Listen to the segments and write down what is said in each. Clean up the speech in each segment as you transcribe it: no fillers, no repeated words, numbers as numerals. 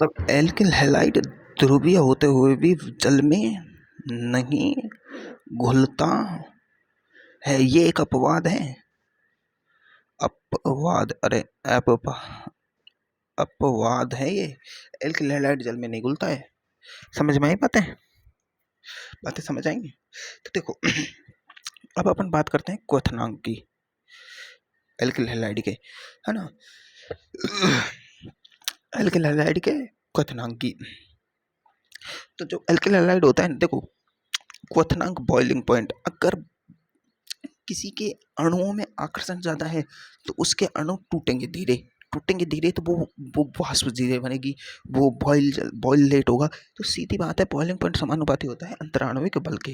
मतलब alkyl halide ध्रुवीय होते हुए भी जल में नहीं घुलता है, ये एक अपवाद है। अपवाद, अरे अपवाद है ये। एल्किल हैलाइड जल में नहीं घुलता है। समझ में आई बातें समझ आएंगी। तो देखो अब अपन बात करते हैं क्वथनांक की, एल्किल हैलाइड के, है ना। एल्किल हैलाइड के क्वथनांक की, तो जो एल्किल हैलाइड होता है ना, देखो क्वथनांक बॉइलिंग पॉइंट, अगर किसी के अणुओं में आकर्षण ज़्यादा है तो उसके अणु टूटेंगे धीरे, तो वो वाष्प धीरे बनेगी, वो बॉइल लेट होगा। तो सीधी बात है, बॉइलिंग पॉइंट समानुपाती होता है अंतराणविक बल के,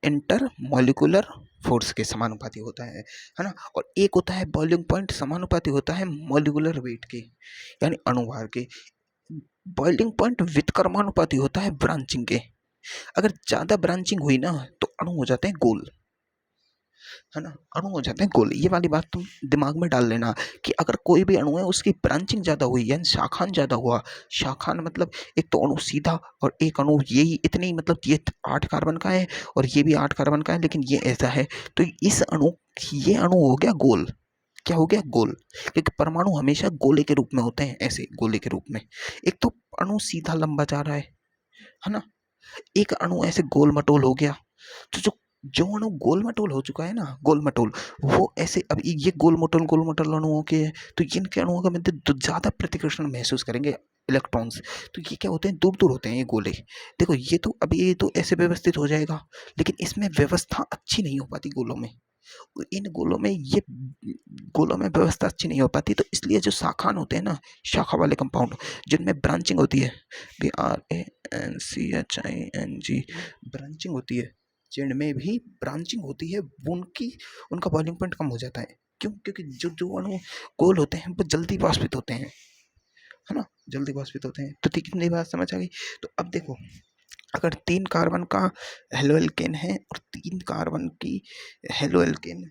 इंटर मॉलिक्यूलर फोर्स के समानुपाती होता है ना। और एक होता है बॉइलिंग पॉइंट समानुपाती होता है मॉलिक्यूलर वेट के, यानी अणुभार के। बॉइलिंग पॉइंट व्युत्क्रमानुपाती होता है ब्रांचिंग के। अगर ज़्यादा ब्रांचिंग हुई ना तो अणु हो जाते हैं गोल, है ना, अणु हो जाते हैं गोल। ये वाली बात तुम दिमाग में डाल लेना कि अगर कोई भी अणु है उसकी ब्रांचिंग ज़्यादा हुई, यानी शाखान ज़्यादा हुआ। शाखान मतलब एक तो अणु सीधा और एक अणु यही इतनी, मतलब ये 8 कार्बन का है और ये भी 8 कार्बन का है, लेकिन ये ऐसा है, तो ये अणु हो गया गोल। क्या हो गया? गोल। क्योंकि परमाणु हमेशा गोले के रूप में होते हैं, ऐसे गोले के रूप में। एक तो अणु सीधा लंबा जा रहा है ना। एक अणु ऐसे गोल मटोल हो गया। तो जो जो अणु गोल मटोल हो चुका है ना, गोल मटोल, वो ऐसे, अब ये गोल मटोल अणुओं के, तो इनके अणुओं का मध्य तो ज़्यादा प्रतिकर्षण महसूस करेंगे इलेक्ट्रॉन्स। तो ये क्या होते हैं? दूर दूर होते हैं ये गोले। देखो ये तो अभी ये तो ऐसे व्यवस्थित हो जाएगा, लेकिन इसमें व्यवस्था अच्छी नहीं हो पाती गोलों में। इन गोलों में व्यवस्था अच्छी नहीं हो पाती, तो इसलिए जो शाखान होते हैं ना, शाखा वाले कंपाउंड जिनमें ब्रांचिंग होती है, BRANCHING, ब्रांचिंग होती है, जिनमें भी ब्रांचिंग होती है, उनका बॉइलिंग पॉइंट कम हो जाता है। क्यों? क्योंकि जो जो अणु गोल होते हैं वो जल्दी वाष्पित होते हैं, है ना, जल्दी वाष्पित होते हैं। तो ठीक, इतनी बात समझ आ गई। तो अब देखो, अगर 3 कार्बन का हेलो एल्केन है और 3 कार्बन की हेलो एल्केन,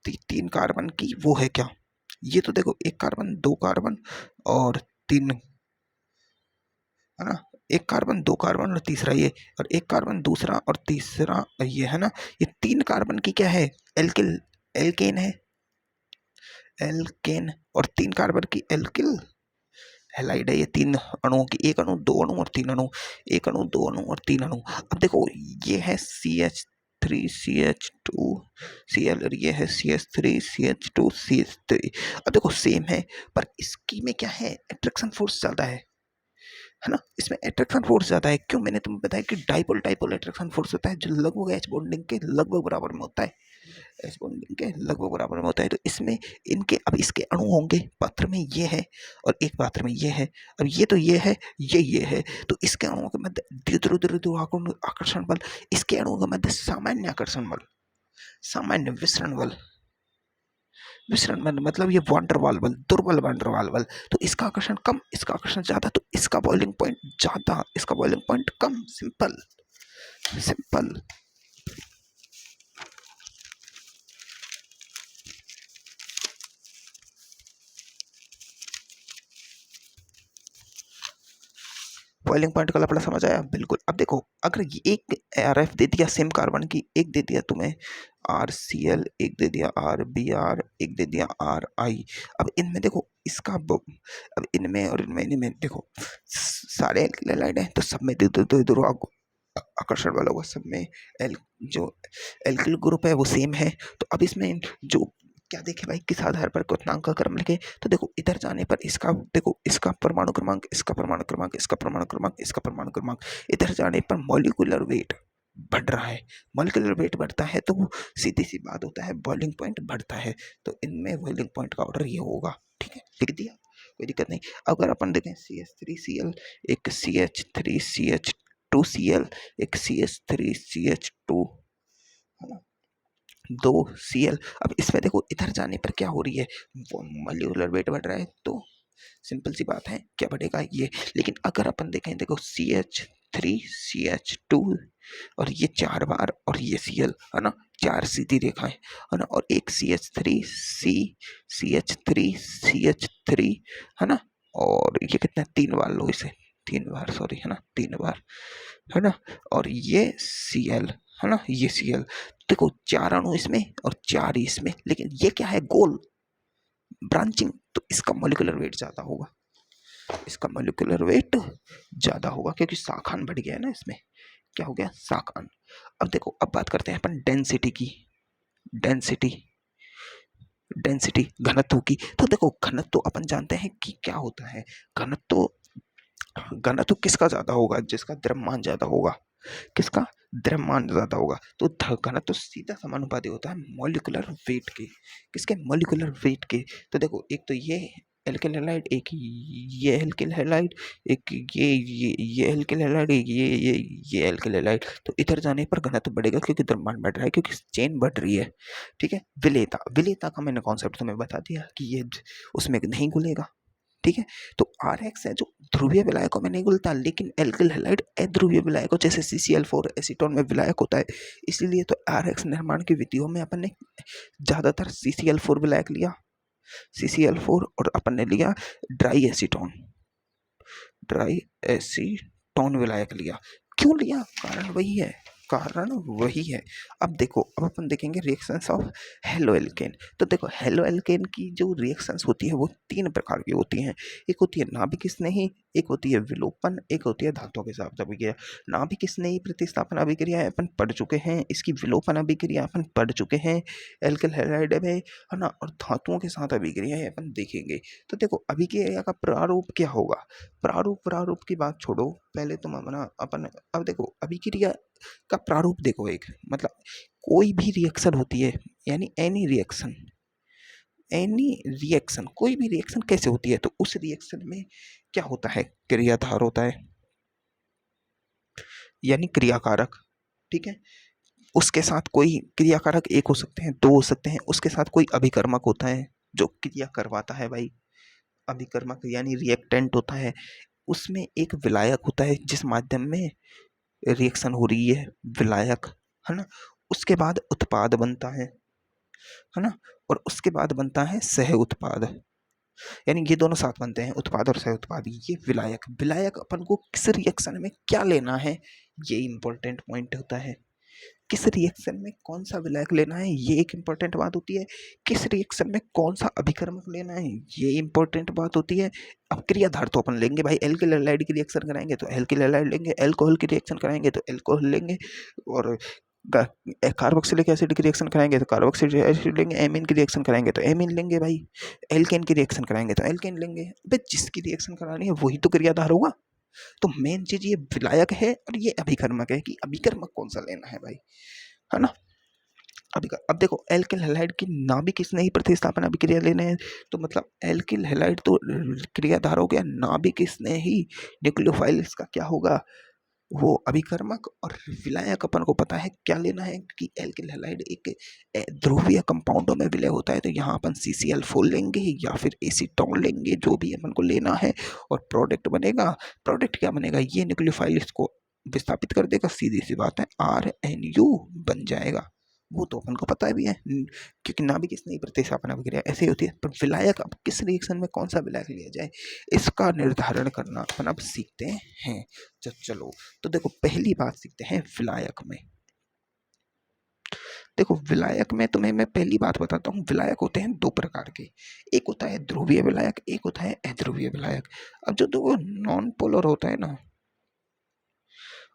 3 कार्बन की वो है क्या, ये तो देखो 1 कार्बन 2 कार्बन और 3, है ना, 1 कार्बन 2 कार्बन और तीसरा ये, और 1 कार्बन दूसरा और तीसरा ये, है ना। ये 3 कार्बन की क्या है? एल्केन है, एल्केन। और 3 कार्बन की एल्किल हैलाइड है। ये 3 अणुओं की, 1 अणु 2 अणु और 3 अणु, 1 अणु 2 अणु और 3 अणु। अब देखो ये है CH3CH2Cl और ये है CH3CH2CH3। अब देखो सेम है, पर इसकी में क्या है? अट्रैक्शन फोर्स ज़्यादा है ना। इसमें अट्रैक्शन फोर्स ज़्यादा है। क्यों? मैंने तुम्हें बताया कि डाइपोल डाइपोल अट्रैक्शन फोर्स होता है, जो लगभग एच बॉन्डिंग के लगभग बराबर में होता है, एच बॉन्डिंग के लगभग बराबर में होता है। तो इसमें इनके, अब इसके अणु होंगे, पात्र में ये है और एक पात्र में ये है। अब ये तो ये है, ये है, तो इसके अणुओं के मध्य द्विध्रुव आकर्षण बल, इसके अणुओं के मध्य सामान्य आकर्षण बल, सामान्य विसरण बल मतलब ये वांडरवाल बल, दुर्बल वांडरवाल बल। तो इसका आकर्षण कम, इसका आकर्षण ज्यादा, तो इसका बॉइलिंग पॉइंट ज्यादा, इसका बॉइलिंग पॉइंट कम। Simple simple. बॉइलिंग पॉइंट का लफड़ा समझ आया? बिल्कुल। अब देखो, अगर ये एक ArF दे दिया सेम कार्बन की, एक दे दिया तुम्हें RCl, एक दे दिया RBr, एक दे दिया RI। अब इनमें देखो अब इनमें देखो सारे एल्किल हैलाइड हैं, तो सब में दो आकर्षण वाला होगा, सब में जो एल्किल ग्रुप है वो सेम है। तो अब इसमें जो क्या देखे भाई, किस आधार पर क्वथनांक का क्रम लिखे, तो देखो इधर जाने पर इसका, देखो इसका परमाणु क्रमांक, इसका परमाणु क्रमांक, इसका परमाणु क्रमांक, इसका परमाणु क्रमांक, इधर जाने पर मॉलिक्यूलर वेट बढ़ रहा है। मॉलिक्यूलर वेट बढ़ता है तो सीधी सी बात होता है, बॉइलिंग पॉइंट बढ़ता है। तो इनमें बॉइलिंग पॉइंट का ऑर्डर ये होगा। ठीक है, लिख दिया, कोई दिक्कत नहीं। अगर अपन देखें CH3Cl, एक CH3CH2Cl, एक CH3CH2, है ना, 2 Cl। अब इसमें देखो इधर जाने पर क्या हो रही है, वो मॉलिक्यूलर वेट बढ़ रहा है, तो सिंपल सी बात है क्या बढ़ेगा ये। लेकिन अगर अपन देखें, देखो CH3 CH2 और ये 4 बार और ये Cl, है ना, 4 सीधी रेखाएं है ना, और एक CH3 है ना, और ये कितना 3 बार लो इसे, 3 बार सॉरी है ना, 3 बार है ना, और ये Cl है ना, ये Cl। देखो 4 अणु इसमें और 4 इसमें, लेकिन ये क्या है, गोल ब्रांचिंग, तो इसका मॉलिक्यूलर वेट ज्यादा होगा, इसका मॉलिक्यूलर वेट ज्यादा होगा क्योंकि शाखान बढ़ गया है ना इसमें, क्या हो गया, शाखान। अब देखो, अब बात करते हैं अपन डेंसिटी की, डेंसिटी डेंसिटी घनत्व की। तो देखो घनत्व अपन जानते हैं कि क्या होता है, घनत्व घनत्व किसका ज्यादा होगा, जिसका द्रव्यमान ज्यादा होगा, किसका द्रव्यमान ज्यादा होगा, तो घनत्व सीधा समानुपाती होता है मॉलिक्यूलर वेट के, किसके, मॉलिक्यूलर वेट के। तो देखो एक तो ये एल्किल हैलाइड, एक ये एल्किल हैलाइड, एक ये एल्किल हैलाइड, एक ये एल्किल हैलाइड, तो इधर जाने पर घनत्व बढ़ेगा क्योंकि द्रव्यमान बढ़ रहा है, क्योंकि चेन बढ़ रही है। ठीक है, विलेयता, विलेयता का मैंने कॉन्सेप्ट तुम्हें बता दिया कि ये उसमें नहीं घुलेगा। ठीक है, तो RX है जो ध्रुवीय विलायकों में नहीं घुलता, लेकिन एल्किल हैलाइड अध्रुवीय विलायकों जैसे CCl4 एसीटोन में विलायक होता है, इसीलिए तो RX निर्माण की विधियों में अपन ने ज्यादातर CCl4 विलायक लिया, CCl4, और अपन ने लिया ड्राई एसीटोन विलायक लिया। क्यों लिया, कारण वही है, कारण वही है। अब देखो, अब अपन देखेंगे रिएक्शंस ऑफ हेलो एल्केन। तो देखो हेलो एल्केन की जो रिएक्शंस होती है वो 3 प्रकार की होती हैं। एक होती है नाभिक स्नेही, एक होती है विलोपन, एक होती है धातुओं के साथ अभिक्रिया। नाभिक स्नेही प्रतिस्थापन अभिक्रिया अपन पढ़ चुके हैं, इसकी विलोपन अभिक्रिया अपन पढ़ चुके हैं एल्किल हैलाइड में, है ना, और धातुओं के साथ अभिक्रिया है अपन देखेंगे। तो देखो अभिक्रिया का प्रारूप क्या होगा, प्रारूप की बात छोड़ो, पहले तुम अपना अपन, अब देखो अभिक्रिया का प्रारूप देखो, एक मतलब कोई भी रिएक्शन होती है, यानी एनी रिएक्शन कोई भी रिएक्शन कैसे होती है, तो उस रिएक्शन में क्या होता है, क्रियाधार होता है, यानी क्रियाकारक। ठीक है, उसके साथ कोई क्रियाकारक एक हो सकते हैं, 2 हो सकते हैं, उसके साथ कोई अभिकर्मक होता है जो क्रिया करवाता है भाई, अभिकर्मक यानी रिएक्टेंट होता है, उसमें एक विलायक होता है जिस माध्यम में रिएक्शन हो रही है, विलायक, है ना, उसके बाद उत्पाद बनता है ना, और उसके बाद बनता है सह उत्पाद, यानी ये दोनों साथ बनते हैं, उत्पाद और सह उत्पाद। ये विलायक, विलायक अपन को किस रिएक्शन में क्या लेना है, ये इंपॉर्टेंट पॉइंट होता है, किस रिएक्शन में कौन सा विलायक लेना है, ये एक इंपॉर्टेंट बात होती है, किस रिएक्शन में कौन सा अभिकर्मक लेना है, ये इंपॉर्टेंट बात होती है। अब क्रियाधार तो अपन लेंगे भाई, एल्किल हैलाइड की रिएक्शन कराएंगे तो एल्किल हैलाइड लेंगे, अल्कोहल की रिएक्शन कराएंगे तो अल्कोहल लेंगे, और कार्बोक्सिलिक एसिड की रिएक्शन कराएंगे तो कार्बोक्सिलिक एसिड लेंगे, एमीन की रिएक्शन कराएंगे तो एमीन लेंगे भाई, एल्केन की रिएक्शन कराएंगे तो एल्केन लेंगे। भाई जिसकी रिएक्शन करानी है वही तो क्रियाधार होगा। तो मेन चीज ये विलायक है और ये अभिकर्मक है कि अभिकर्मक कौन सा लेना है भाई, है ना। अब देखो एल्किल हैलाइड की नाभिक स्नेही प्रतिस्थापन अभिक्रिया लेने हैं, तो मतलब एल्किल हैलाइड तो क्रियाधार हो गया, नाभिक स्नेही न्यूक्लियोफाइल इसका क्या होगा, वो अभिकर्मक, और विलायक अपन को पता है क्या लेना है कि एल्किल हैलाइड एक ध्रुवीय कंपाउंडों में विलय होता है, तो यहाँ अपन CCl4 लेंगे या फिर एसीटोन लेंगे, जो भी अपन को लेना है, और प्रोडक्ट बनेगा, प्रोडक्ट क्या बनेगा, ये न्यूक्लियोफाइल इसको विस्थापित कर देगा, सीधी सी बात है RNU बन जाएगा, वो तो अपन को पता भी है क्योंकि नाभिक स्नेही प्रतिस्थापन अभिक्रिया ऐसे ही होती है। पर विलायक, अब किस रिएक्शन में कौन सा विलायक लिया जाए इसका निर्धारण करना अपन अब सीखते हैं। चलो, तो देखो पहली बात सीखते हैं विलायक में। देखो विलायक में तुम्हें मैं पहली बात बताता हूँ, विलायक होते हैं 2 प्रकार के, एक होता है ध्रुवीय विलायक, एक होता है अध्रुवीय विलायक। अब जो दो नॉन पोलर होता है ना,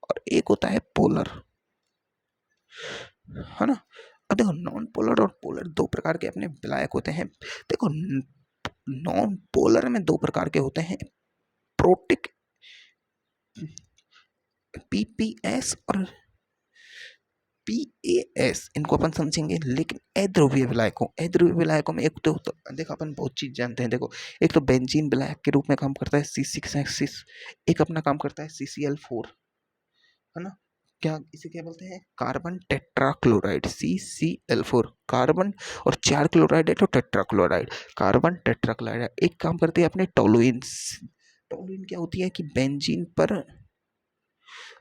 और एक होता है पोलर, है ना। अब देखो नॉन पोलर और पोलर 2 प्रकार के अपने विलायक होते हैं। देखो नॉन पोलर में 2 प्रकार के होते हैं, प्रोटिक PPS और PAS, इनको अपन समझेंगे। लेकिन अध्रुवीय विलायकों में एक तो देखो अपन बहुत चीज जानते हैं। देखो एक तो बेंजीन विलायक के रूप में काम करता है C6H6, एक अपना काम करता है CCl4, है ना। क्या इसे क्या बोलते हैं, कार्बन टेट्राक्लोराइड, CCl4 कार्बन, और 4 क्लोराइड है तो टेट्राक्लोराइड, कार्बन टेट्राक्लोराइड। एक काम करते हैं अपने टोलुइन्स, टोलुइन क्या होती है कि बेंजीन पर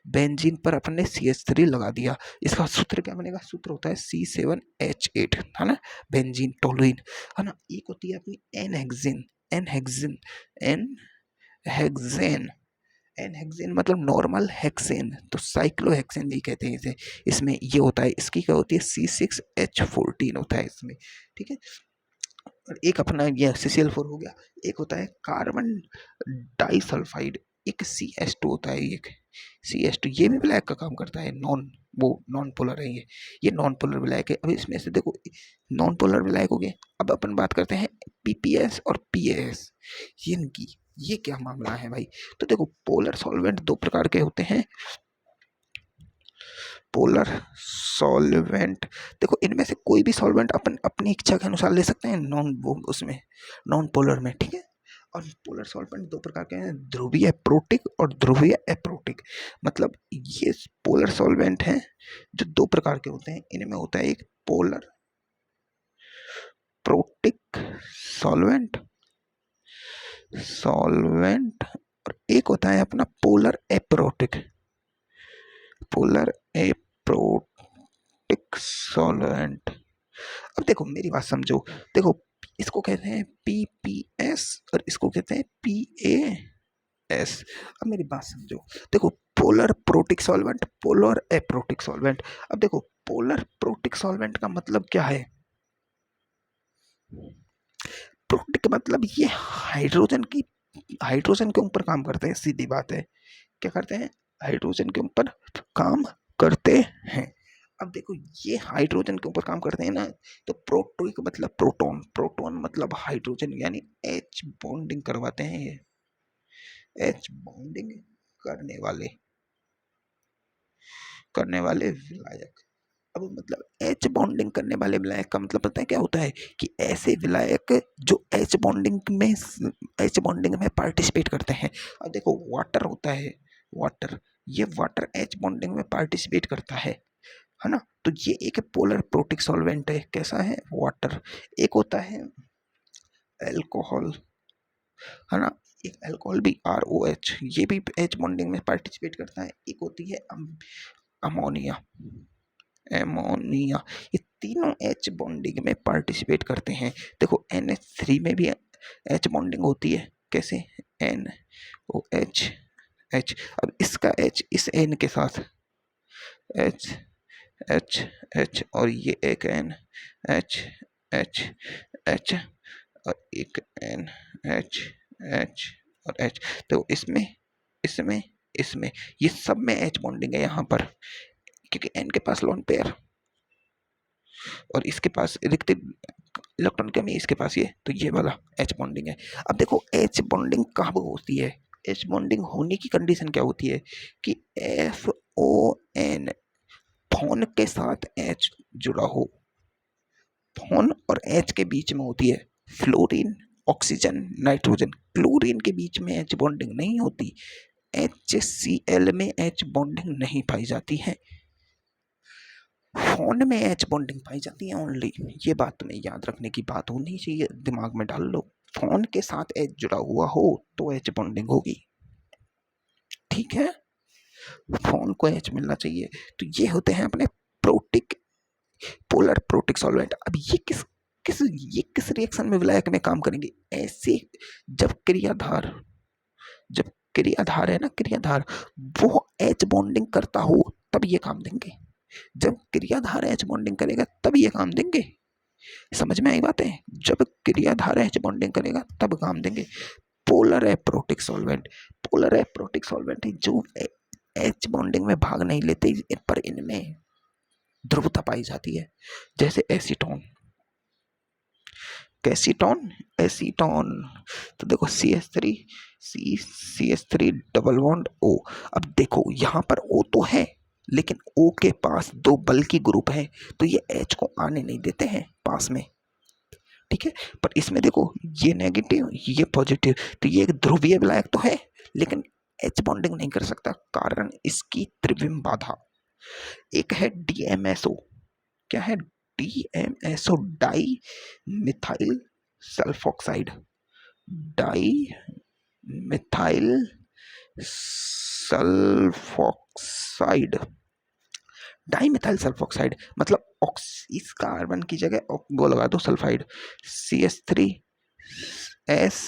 बेंजीन पर अपन ने CH3 लगा दिया, इसका सूत्र क्या बनेगा? सूत्र होता है C7H8, है ना, बेंजीन टोलुइन, है ना। एक होती है अपनी n hexane, n hexane, n hexane, n hexane मतलब नॉर्मल हेक्सेन, तो साइक्लोहेक्सेन भी कहते हैं इसे। इसमें ये होता है, इसकी क्या होती है? C6H14 होता है इसमें, ठीक है। और एक अपना ये CCl4 हो गया, एक होता है कार्बन डाइसल्फाइड, एक CH2 होता है, एक CH2, ये भी ब्लैक का काम करता है, नॉन पोलर है ये नॉन पोलर ब्लैक है। अब इसमें से देखो नॉन पोलर ब्लैक हो गए, अब अपन बात करते हैं PPS और PAS, इनकी ये क्या मामला है भाई? तो देखो पोलर सॉल्वेंट दो प्रकार के होते हैं, पोलर सॉल्वेंट, देखो इनमें से कोई भी सॉल्वेंट अपन अपनी इच्छा के अनुसार ले सकते हैं उसमें नॉन पोलर में, ठीक है। और पोलर सॉल्वेंट दो प्रकार के हैं, ध्रुवीय प्रोटिक और ध्रुवीय एप्रोटिक। मतलब ये पोलर सॉल्वेंट हैं जो दो प्रकार के होते हैं, इनमें होता है एक पोलर प्रोटिक सॉल्वेंट सॉल्वेंट और एक होता है अपना polar aprotic, polar aprotic solvent. अब देखो मेरी बात समझो, देखो इसको कहते हैं PPS और इसको कहते हैं PAS। अब मेरी बात समझो, देखो polar protic solvent, polar aprotic solvent. अब देखो पोलर प्रोटिक सॉल्वेंट का मतलब क्या है? प्रोटिक मतलब ये हाइड्रोजन के ऊपर काम करते हैं, सीधी बात है। क्या करते हैं? हाइड्रोजन के ऊपर काम करते हैं। अब देखो ये हाइड्रोजन के ऊपर काम करते हैं ना, तो प्रोटोइक मतलब प्रोटॉन, प्रोटॉन मतलब हाइड्रोजन, यानी H बॉन्डिंग करवाते हैं ये, H बॉन्डिंग करने वाले विलायक। अब मतलब H बॉन्डिंग करने वाले विलायक का मतलब पता है क्या होता है? कि ऐसे विलायक जो H बॉन्डिंग में पार्टिसिपेट करते हैं। अब देखो वाटर होता है, वाटर, ये वाटर H बॉन्डिंग में पार्टिसिपेट करता है ना। तो ये एक पोलर प्रोटिक सॉल्वेंट है, कैसा है? वाटर। एक होता है एल्कोहल, है ना, एक अल्कोहल भी ROH, ये भी H बॉन्डिंग में पार्टिसिपेट करता है। एक होती है अमोनिया, एमोनिया, ये तीनों H बॉन्डिंग में पार्टिसिपेट करते हैं। देखो NH3 में भी H बॉन्डिंग होती है, कैसे? NOH H, अब इसका H इस N के साथ H H H और ये एक N H H H और एक N H H और H, तो इसमें इसमें इसमें ये सब में H बॉन्डिंग है यहाँ पर, क्योंकि N के पास लोन पेयर और इसके पास रिक्त इलेक्ट्रॉन कमी, इसके पास तो ये वाला H बॉन्डिंग है। अब देखो H बॉन्डिंग कहाँ होती है? H बॉन्डिंग होने की कंडीशन क्या होती है? कि FON, फोन के साथ H जुड़ा हो, फोन और H के बीच में होती है फ्लोरीन, ऑक्सीजन, नाइट्रोजन। क्लोरीन के बीच में H बॉन्डिंग नहीं होती, HCl में H बॉन्डिंग नहीं पाई जाती है, फोन में H बॉन्डिंग पाई जाती है ओनली। ये बात तुम्हें याद रखने की बात होनी चाहिए, दिमाग में डाल लो। फोन के साथ H जुड़ा हुआ हो तो H बॉन्डिंग होगी, ठीक है। फोन को H मिलना चाहिए। तो ये होते हैं अपने प्रोटिक, पोलर प्रोटिक सॉल्वेंट। अब ये किस रिएक्शन में विलायक में काम करेंगे? ऐसे जब क्रियाधार है ना, क्रियाधार वो H बॉन्डिंग करता हो तब ये काम देंगे। जब क्रियाधार H बॉन्डिंग करेगा तब ये काम देंगे। समझ में आई बात है? जब क्रियाधार H बॉन्डिंग करेगा तब काम देंगे। Polar aprotic solvent, polar aprotic solvent है जो H बॉन्डिंग में भाग नहीं लेते, पर इनमें ध्रुवता पाई जाती है, जैसे एसीटोन, कैसीटोन, एसीटोन। तो देखो CH3 डबल बॉन्ड O। अब देखो यहाँ पर O तो है, लेकिन O के पास दो बल्कि ग्रुप है, तो ये H को आने नहीं देते हैं पास में, ठीक है। पर इसमें देखो ये नेगेटिव ये पॉजिटिव, तो ये एक ध्रुवीय विलायक तो है, लेकिन H बॉन्डिंग नहीं कर सकता, कारण इसकी त्रिविम बाधा। एक है DMSO, क्या है? DMSO, di methyl sulphoxide, di methyl sulphoxide, sulphoxide, di methyl sulphoxide, मतलब इस कार्बन की जगह वो लगा दो sulphide, CH3 S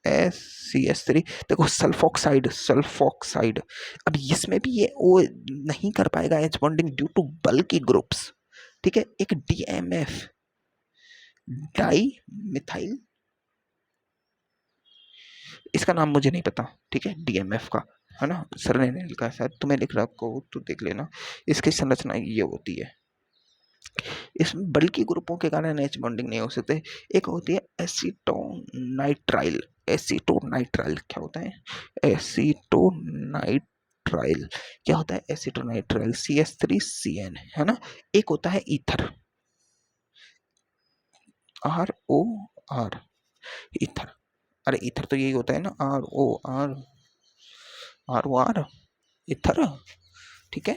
S CH3। देखो सल्फॉक्साइड, सल्फॉक्साइड, अब इसमें भी ये वो नहीं कर पाएगा H bonding due to bulky groups. ठीक है, एक DMF, डाई मिथाइल, इसका नाम मुझे नहीं पता, ठीक है, DMF का, है ना, सर ने लिखा है, शायद तुम्हें लिख रहा को तो देख लेना। इसकी संरचना ये होती है, इसमें बल्कि ग्रुपों के कारण एच बॉन्डिंग नहीं हो सकते। एक होती है एसीटोनाइट्राइल, एसीटोनाइट्राइल क्या होता है, एसीटोनाइट्राइल क्या होता है, एसीटोनाइट्राइल CH3CN, है ना। एक होता है ईथर, ROR, ईथर, अरे ईथर तो यही होता है ना, ROR, ईथर, ठीक है।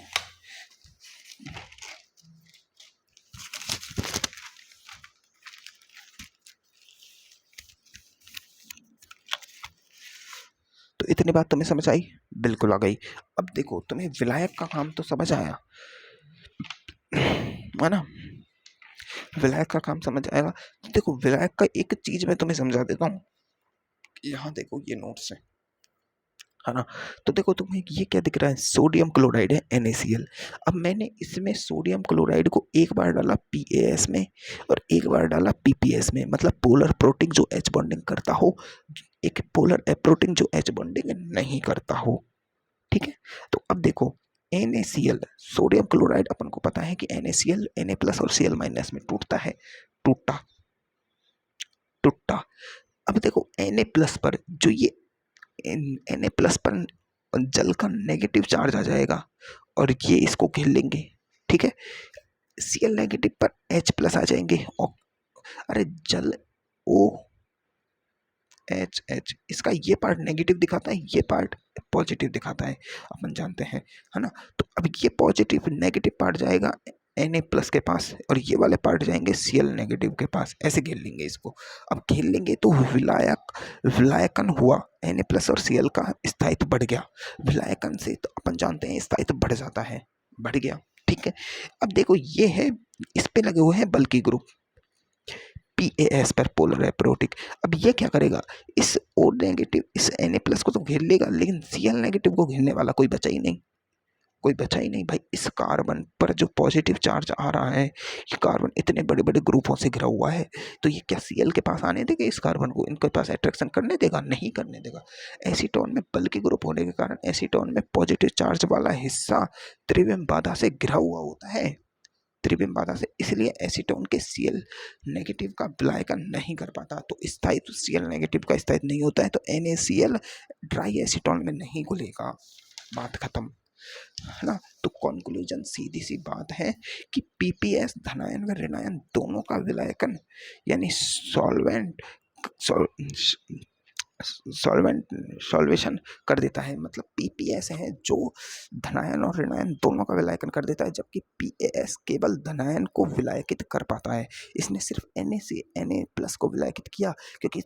तो इतनी बात तुम्हें समझ आई? बिल्कुल आ गई। अब देखो तुम्हें विलायक का काम तो समझ आया, है ना, विलायक का काम समझ आएगा। तो देखो विलायक का एक चीज मैं तुम्हें समझा देता हूँ, यहाँ देखो ये नोट्स है ना। तो देखो तुम्हें ये क्या दिख रहा है, सोडियम क्लोराइड है NaCl। अब मैंने इसमें सोडियम क्लोराइड को एक बार डाला PaS में और एक बार डाला PPS में, मतलब पोलर प्रोटीन जो H बॉन्डिंग करता हो, एक पोलर प्रोटीन जो H बॉन्डिंग नहीं करता हो, ठीक है। तो अब देखो NaCl, सोडियम क्लोराइड अपन को पता है कि NaCl Na प्लस और Cl माइनस में टूटता है, टूटा टूटा। अब देखो Na प्लस पर जो ये Na प्लस पर जल का नेगेटिव चार्ज आ जाएगा और ये इसको घेर लेंगे, ठीक है। Cl नेगेटिव पर H प्लस आ जाएंगे और अरे जल O H इसका ये पार्ट नेगेटिव दिखाता है, ये पार्ट पॉजिटिव दिखाता है, अपन जानते हैं, है ना। तो अब ये पॉजिटिव नेगेटिव पार्ट जाएगा Na प्लस के पास और ये वाले पार्ट जाएंगे Cl नेगेटिव के पास, ऐसे घेर लेंगे इसको। अब घेर लेंगे तो विलायकन हुआ, Na प्लस और Cl का स्थायित्व बढ़ गया, विलायकन से तो अपन जानते हैं स्थायित्व बढ़ जाता है, बढ़ गया, ठीक है। अब देखो ये है, इस पे लगे हुए हैं बल्कि ग्रुप PaS पर पोलर एप्रोटिक। अब ये क्या करेगा, इस O नेगेटिव इस Na प्लस को तो घेर लेगा, लेकिन Cl नेगेटिव को घेरने वाला कोई बचा ही नहीं, कोई बचा ही नहीं भाई। इस कार्बन पर जो पॉजिटिव चार्ज आ रहा है, ये कार्बन इतने बड़े बड़े ग्रुपों से घिरा हुआ है, तो ये क्या Cl के पास आने देगा, इस कार्बन को इनके पास अट्रैक्शन करने देगा, नहीं करने देगा। एसीटोन में बल्कि ग्रुप होने के कारण एसीटोन में पॉजिटिव चार्ज वाला हिस्सा त्रिविम बाधा से घिरा हुआ होता है, त्रिविम बाधा से, इसलिए एसीटोन के Cl नेगेटिव का विलायकन नहीं कर पाता, तो स्थायित्व Cl नेगेटिव का स्थायित्व नहीं होता है, तो NaCl ड्राई एसीटोन में नहीं घुलेगा, बात खत्म, है ना। तो कंक्लूजन सीधी सी बात है कि PPS धनायन व ऋणायन दोनों का विलायकन यानी सॉल्वेशन कर देता है, मतलब PPS है जो धनायन और ऋणायन दोनों का विलायकन कर देता है, जबकि PAS केवल धनायन को विलायकित कर पाता है। इसने सिर्फ Na से Na प्लस को विलायकित किया, क्योंकि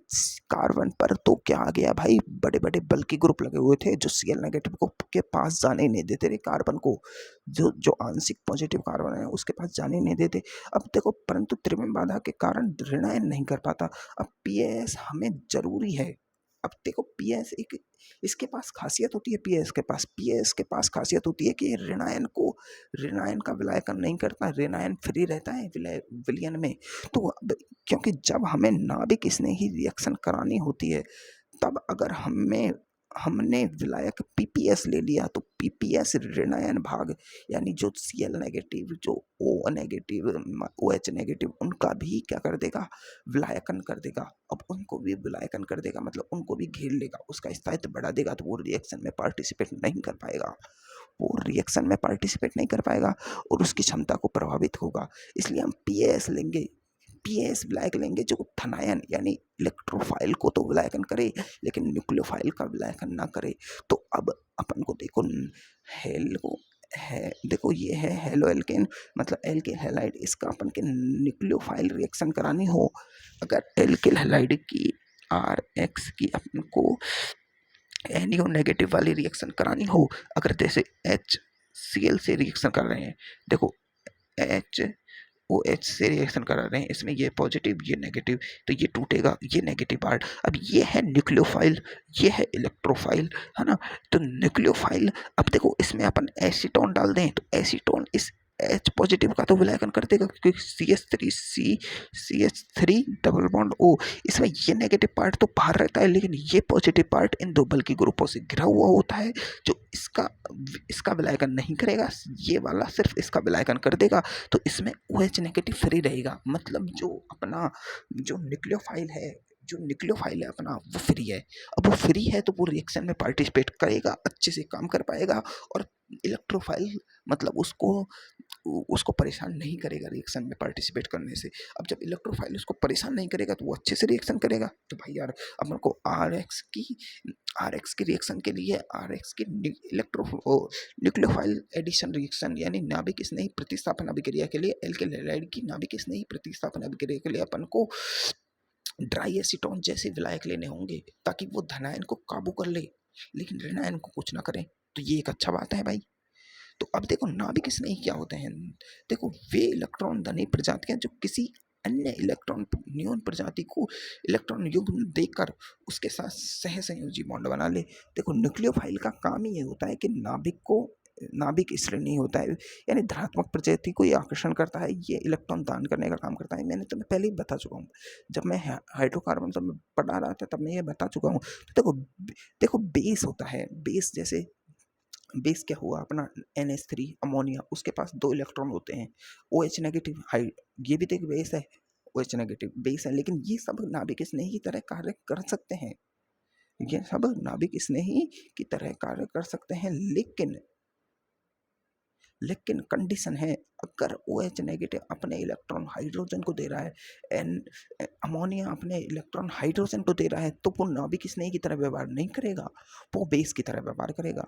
कार्बन पर तो क्या आ गया भाई, बड़े बड़े बल्कि ग्रुप लगे हुए थे जो Cl नेगेटिव को के पास जाने नहीं देते थे, कार्बन को, जो जो आंशिक पॉजिटिव कार्बन है उसके पास जाने नहीं देते। अब देखो परंतु त्रिविम बाधा के कारण ऋणायन नहीं कर पाता। अब PAS हमें जरूरी है। अब देखो PAS एक इसके पास खासियत होती है, PAS के पास खासियत होती है कि ऋणायन का विलायकन नहीं करता, ऋणायन फ्री रहता है विलयन में। तो अब क्योंकि जब हमें नाभिक स्नेही रिएक्शन करानी होती है, तब अगर हमने विलायक PPS ले लिया, तो PPS ऋणायन भाग यानी जो Cl नेगेटिव, जो O नेगेटिव, OH नेगेटिव, उनका भी क्या कर देगा, विलायकन कर देगा। अब उनको भी विलायकन कर देगा, मतलब उनको भी घेर लेगा, उसका स्थायित्व बढ़ा देगा, तो वो रिएक्शन में पार्टिसिपेट नहीं कर पाएगा, वो रिएक्शन में पार्टिसिपेट नहीं कर पाएगा और उसकी क्षमता को प्रभावित होगा। इसलिए हम PAS लेंगे, PAS विलायक लेंगे जो थनायन यानी इलेक्ट्रोफाइल को तो विलायकन करे, लेकिन न्यूक्लियोफाइल का विलायकन ना करे। तो अब अपन को देखो हेलो है, देखो ये है हेलो एल्केन, मतलब एल्किल हैलाइड, इसका अपन के न्यूक्लियोफाइल रिएक्शन करानी हो, अगर एल्किल हैलाइड की RX की अपन को NO नेगेटिव वाली रिएक्शन करानी हो, अगर जैसे HCl से रिएक्शन कर रहे हैं, देखो OH से रिएक्शन करा रहे हैं, इसमें ये पॉजिटिव ये नेगेटिव, तो ये टूटेगा, ये नेगेटिव पार्ट। अब ये है न्यूक्लियोफाइल, ये है इलेक्ट्रोफाइल, है ना। तो न्यूक्लियोफाइल, अब देखो इसमें अपन एसीटोन डाल दें तो एसीटोन इस H पॉजिटिव का तो विलायकन कर देगा, क्योंकि CH3 डबल बॉन्ड O, इसमें ये नेगेटिव पार्ट तो बाहर रहता है, लेकिन ये पॉजिटिव पार्ट इन दो बल्कि ग्रुपों से घिरा हुआ होता है, जो इसका विलायकन नहीं करेगा, ये वाला सिर्फ इसका विलायकन कर देगा। तो इसमें OH नेगेटिव फ्री रहेगा, मतलब जो अपना जो न्यूक्लियोफाइल है अपना, वो फ्री है। अब वो फ्री है तो वो रिएक्शन में पार्टिसिपेट करेगा, अच्छे से काम कर पाएगा, और इलेक्ट्रोफाइल मतलब उसको परेशान नहीं करेगा रिएक्शन में पार्टिसिपेट करने से। अब जब इलेक्ट्रोफाइल उसको परेशान नहीं करेगा तो वो अच्छे से रिएक्शन करेगा। तो भाई यार, अपन को आर एक्स की रिएक्शन के लिए आर एक्स की न्यूक्लियोफाइल एडिशन रिएक्शन यानी नाभिक स्नेही प्रतिस्थापन अभिक्रिया के लिए एल्किल हैलाइड की नाभिक स्नेही प्रतिस्थापन अभिक्रिया के लिए अपन को ड्राई एसीटोन जैसे विलायक लेने होंगे, ताकि वो धनायन को काबू कर ले, लेकिन ऋणायन को कुछ ना करें। तो ये एक अच्छा बात है भाई। तो अब देखो नाभिक स्नेही क्या होते हैं। देखो वे इलेक्ट्रॉन धनी प्रजातियां जो किसी अन्य इलेक्ट्रॉन न्यून प्रजाति को इलेक्ट्रॉन युग्म देकर उसके साथ सहसंयोजी बॉन्ड बना ले। देखो न्यूक्लियोफाइल का काम ही ये होता है कि नाभिक श्रेणी होता है, यानी धनात्मक प्रजाति को ये आकर्षण करता है, ये इलेक्ट्रॉन दान करने का काम करता है। मैंने तुम्हें पहले ही बता चुका हूँ, जब मैं हाइड्रोकार्बन तो मैं पढ़ा रहा था तब मैं ये बता चुका हूँ। तो देखो बेस होता है, बेस जैसे बेस क्या हुआ अपना NH3 अमोनिया, उसके पास 2 इलेक्ट्रॉन होते हैं, OH नेगेटिव हाइड, ये भी तो एक बेस है, OH नेगेटिव बेस है। लेकिन ये सब नाभिक स्नेही की तरह कार्य कर सकते हैं, ये सब नाभिक स्नेही की तरह कार्य कर सकते हैं, लेकिन कंडीशन है, अगर OH नेगेटिव अपने इलेक्ट्रॉन हाइड्रोजन को दे रहा है, अमोनिया अपने इलेक्ट्रॉन हाइड्रोजन को दे रहा है, तो वो नाभिक स्नेही की तरह व्यवहार नहीं करेगा, वो बेस की तरह व्यवहार करेगा।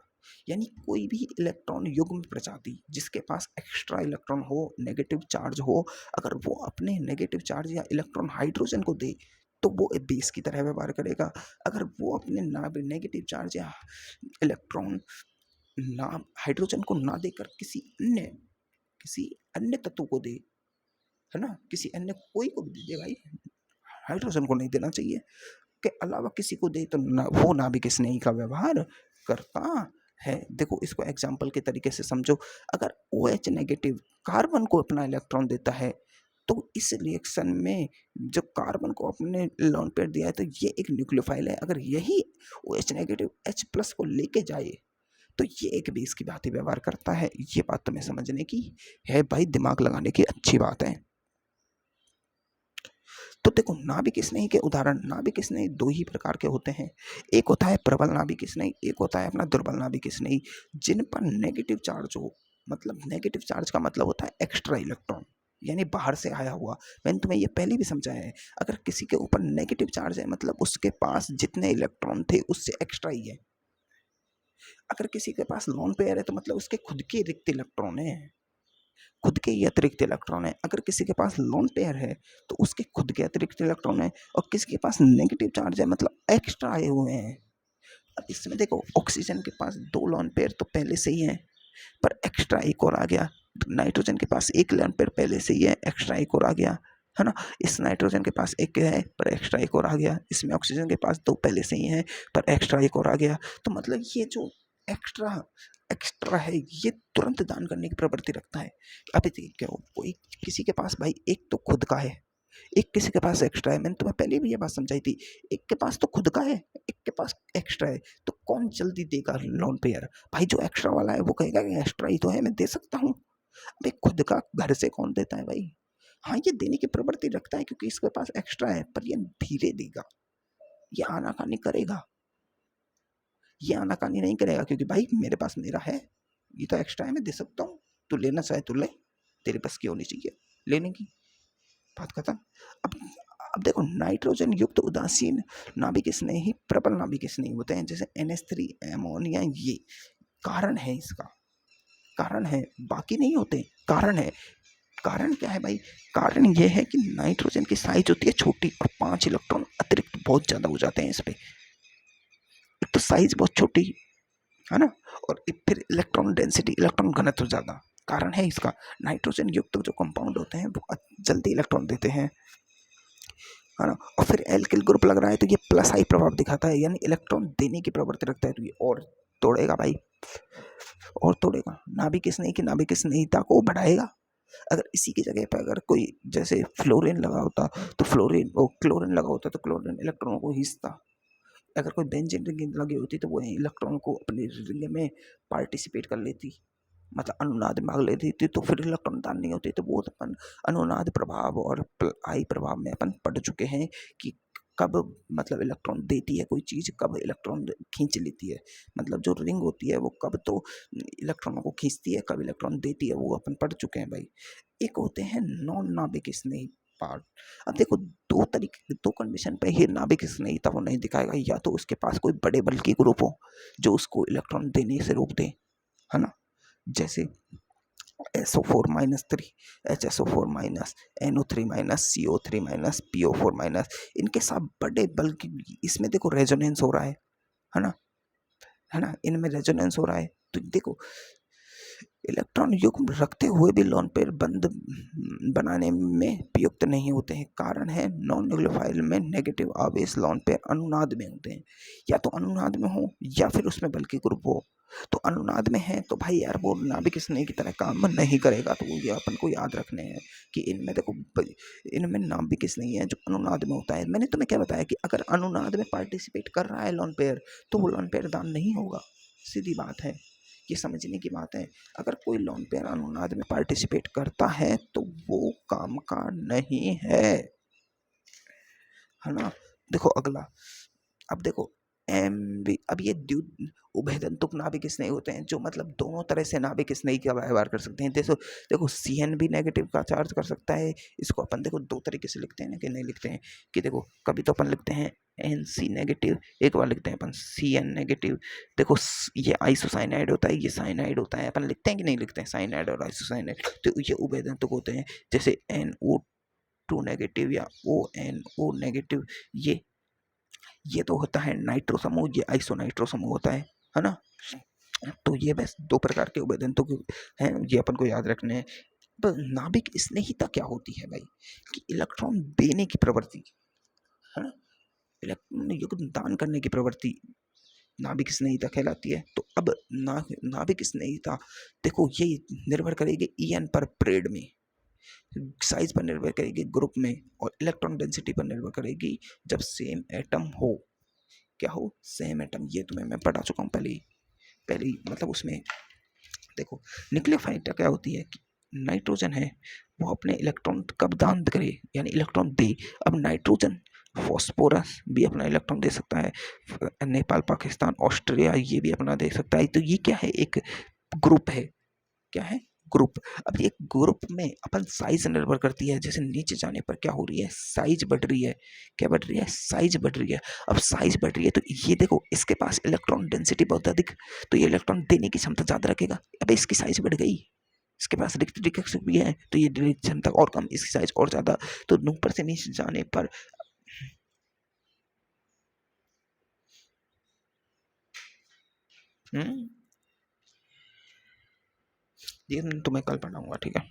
यानी कोई भी इलेक्ट्रॉन युग्म प्रजाति जिसके पास एक्स्ट्रा इलेक्ट्रॉन हो, नेगेटिव चार्ज हो, अगर वो अपने नेगेटिव चार्ज या इलेक्ट्रॉन हाइड्रोजन को दे तो वो बेस की तरह व्यवहार करेगा। अगर वो अपने नेगेटिव चार्ज या इलेक्ट्रॉन ना हाइड्रोजन को ना देकर किसी अन्य तत्व को दे, है ना, किसी अन्य कोई को भी दे भाई, हाइड्रोजन को नहीं देना चाहिए, के अलावा किसी को दे तो वो नाभिक स्नेही का व्यवहार करता है। देखो इसको एग्जाम्पल के तरीके से समझो, अगर OH नेगेटिव कार्बन को अपना इलेक्ट्रॉन देता है, तो इस रिएक्शन में जो कार्बन को अपने लोन पेयर दिया है, तो ये एक न्यूक्लियोफाइल है, अगर यही OH नेगेटिव H+ को लेके जाए तो ये एक बेस की भांति व्यवहार करता है। ये बात तुम्हें समझने की है भाई, दिमाग लगाने की अच्छी बात है। तो देखो नाभिक स्नेही के उदाहरण, नाभिक स्नेही 2 ही प्रकार के होते हैं, एक होता है प्रबल नाभिक स्नेही, एक होता है अपना दुर्बल नाभिक स्नेही, जिन पर नेगेटिव चार्ज हो, मतलब नेगेटिव चार्ज का मतलब होता है एक्स्ट्रा इलेक्ट्रॉन, यानी बाहर से आया हुआ। मैंने तुम्हें ये पहले भी समझाया है, अगर किसी के ऊपर नेगेटिव चार्ज है मतलब उसके पास जितने इलेक्ट्रॉन थे उससे एक्स्ट्रा ही है। अगर किसी के पास लोन पेयर है तो मतलब उसके खुद के रिक्त इलेक्ट्रॉन है, खुद के ही अतिरिक्त इलेक्ट्रॉन है। अगर किसी के पास लोन पेयर है तो उसके खुद के अतिरिक्त इलेक्ट्रॉन है, और किसी के पास नेगेटिव चार्ज है मतलब एक्स्ट्रा आए हुए हैं। अब इसमें देखो ऑक्सीजन के पास 2 लोन पेयर तो पहले से ही है, पर एक्स्ट्रा एक और आ गया। नाइट्रोजन के पास 1 लोन पेयर पहले से ही है, एक्स्ट्रा एक और आ गया, है ना। इस नाइट्रोजन के पास 1 है पर एक्स्ट्रा एक और आ गया, इसमें ऑक्सीजन के पास 2 पहले से ही है पर एक्स्ट्रा एक और आ गया। तो मतलब ये जो एक्स्ट्रा है ये तुरंत दान करने की प्रवृत्ति रखता है। अभी देखिए क्या हो, कोई किसी के पास भाई एक तो खुद का है, एक किसी के पास एक्स्ट्रा है। मैंने तुम्हें पहले भी ये बात समझाई थी, एक के पास तो खुद का है, एक के पास एक्स्ट्रा है, तो कौन जल्दी देगा लोन पेयर? भाई जो एक्स्ट्रा वाला है वो कहेगा कि एक्स्ट्रा ही तो है, मैं दे सकता हूँ। भाई खुद का घर से कौन देता है भाई? हाँ ये देने की प्रवृत्ति रखता है क्योंकि इसके पास एक्स्ट्रा है, पर ये धीरे देगा, ये आनाकानी करेगा, ये आनाकानी नहीं करेगा, क्योंकि भाई मेरे पास मेरा है, ये तो एक्स्ट्रा है, मैं दे सकता हूँ, तू लेना चाहे तो ले, तेरे पास की होनी चाहिए लेने की, बात खत्म। अब अब देखो नाइट्रोजन युक्त उदासीन नाभिक स्नेही प्रबल नाभिक स्नेही होते हैं, जैसे NH3 अमोनिया, ये कारण है, इसका कारण है, बाकी नहीं होते, कारण है। कारण क्या है भाई? कारण ये है कि नाइट्रोजन की साइज होती है छोटी और 5 इलेक्ट्रॉन अतिरिक्त बहुत ज्यादा हो जाते हैं इस पे। तो साइज बहुत छोटी, है ना, और फिर इलेक्ट्रॉन डेंसिटी, इलेक्ट्रॉन घनत्व ज़्यादा। कारण है इसका, नाइट्रोजन युक्त जो कंपाउंड होते हैं वो जल्दी इलेक्ट्रॉन देते हैं, है ना। और फिर एल्किल ग्रुप लग रहा है तो ये प्लस आई प्रभाव दिखाता है, यानी इलेक्ट्रॉन देने की प्रवृत्ति रखता है, तो ये और तोड़ेगा भाई, और तोड़ेगा, नाभिक स्नेही की नाभिक स्नेहिता को बढ़ाएगा। अगर इसी की जगह पर अगर कोई जैसे फ्लोरीन लगा होता तो फ्लोरीन, वो क्लोरीन लगा होता तो क्लोरीन इलेक्ट्रॉनों को खींचता। अगर कोई बेंजीन रिंग लगी होती तो वो इलेक्ट्रॉन को अपनी रिंग में पार्टिसिपेट कर लेती, मतलब अनुनाद में भाग लेती थी, तो फिर इलेक्ट्रॉन दान नहीं होती। तो वो अपन अनुनाद प्रभाव और आई प्रभाव में अपन पढ़ चुके हैं कि कब मतलब इलेक्ट्रॉन देती है कोई चीज़, कब इलेक्ट्रॉन खींच लेती है, मतलब जो रिंग होती है वो कब तो इलेक्ट्रॉनों को खींचती है, कब इलेक्ट्रॉन देती है, वो अपन पढ़ चुके हैं भाई। एक होते हैं नॉन नाभिक स्नेही पार्ट। अब देखो, दो तरीके, दो कंडीशन पे ही नाभिक स्नेहिता वो नहीं दिखाएगा, या तो उसके पास कोई बड़े बल की ग्रुप हो जो उसको इलेक्ट्रॉन देने से रोक दे, है ना, जैसे SO4-3, HSO4-, NO3-, CO3-, PO4-, इनके साथ बड़े बल की, इसमें देखो रेजोनेंस हो रहा है ना, है ना, इनमें रेजोनेंस हो रहा है। तो देखो, इलेक्ट्रॉन युग्म रखते हुए भी लोन पेयर बंद बनाने में प्रयुक्त नहीं होते हैं। कारण है नॉन न्यूक्लियोफाइल में नेगेटिव आवेश लोन पेयर अनुनाद में होते हैं, या तो अनुनाद में हो या फिर उसमें बल की ग्रुप हो। तो अनुनाद में है तो भाई यार वो नाभिक स्नेह की तरह काम नहीं करेगा, तो ये अपन को याद रखने हैं कि इनमें देखो, इनमें नाभिक स्नेह है जो अनुनाद में होता है। मैंने तुम्हें क्या बताया कि अगर अनुनाद में पार्टिसिपेट कर रहा है लोन पेयर तो वो लोन पेयर दान नहीं होगा, सीधी बात है, ये समझने की बात है। अगर कोई लोन पेयर अनुनाद में पार्टिसिपेट करता है तो वो काम का नहीं है ना। देखो अगला, अब देखो एम बी, अब ये उभयदंतुक नाभिक स्नेही होते हैं जो मतलब दोनों तरह से नाभिक स्नेही का व्यवहार कर सकते हैं। देखो देखो CN भी नेगेटिव का चार्ज कर सकता है, इसको अपन देखो दो तरीके से लिखते हैं ना, कि नहीं लिखते हैं, कि देखो कभी तो अपन लिखते हैं NC नेगेटिव, एक बार लिखते हैं अपन CN नेगेटिव। देखो ये आइसोसाइनाइड होता है, ये साइनाइड होता है, अपन लिखते हैं कि नहीं लिखते हैं साइनाइड और आइसोसाइनाइड। तो ये उभयदंतुक होते हैं, जैसे NO2 नेगेटिव या ONO नेगेटिव, ये तो होता है नाइट्रो समूह, ये आइसोनाइट्रो समूह होता है ना। तो ये बस दो प्रकार के उभयदंतों हैं, ये अपन को याद रखने हैं। तो नाभिक स्नेहिता क्या होती है भाई, कि इलेक्ट्रॉन देने की प्रवृत्ति, है ना, इलेक्ट्रॉन युग्म दान करने की प्रवृत्ति नाभिक स्नेहिता कहलाती है। तो अब नाभिक स्नेहिता देखो ये निर्भर करेगी EN पर परेड में, साइज पर निर्भर करेगी ग्रुप में, और इलेक्ट्रॉन डेंसिटी पर निर्भर करेगी जब सेम एटम हो। क्या हो, सेम एटम, ये तुम्हें मैं पढ़ा चुका हूँ पहले पहले मतलब उसमें। देखो न्यूक्लियोफाइल क्या होती है कि नाइट्रोजन है वो अपने इलेक्ट्रॉन कब दान करे, यानी इलेक्ट्रॉन दे। अब नाइट्रोजन फॉस्फोरस भी अपना इलेक्ट्रॉन दे सकता है, नेपाल पाकिस्तान ऑस्ट्रेलिया ये भी अपना दे सकता है। तो ये क्या है, एक ग्रुप है, क्या है, ग्रुप। अब एक ग्रुप में अपन साइज निर्भर करती है, जैसे नीचे जाने पर क्या हो रही है, साइज बढ़ रही है, क्या बढ़ रही है, साइज बढ़ रही है। अब साइज बढ़ रही है तो ये देखो इसके पास इलेक्ट्रॉन डेंसिटी बहुत अधिक, तो ये इलेक्ट्रॉन देने की क्षमता ज़्यादा रखेगा। अब इसकी साइज बढ़ गई, इसके पास रिक्त भी है तो ये क्षमता और कम, इसकी साइज और ज़्यादा। तो ऊपर से नीचे जाने पर ये तुम्हें कल पढ़ाऊंगा, ठीक है।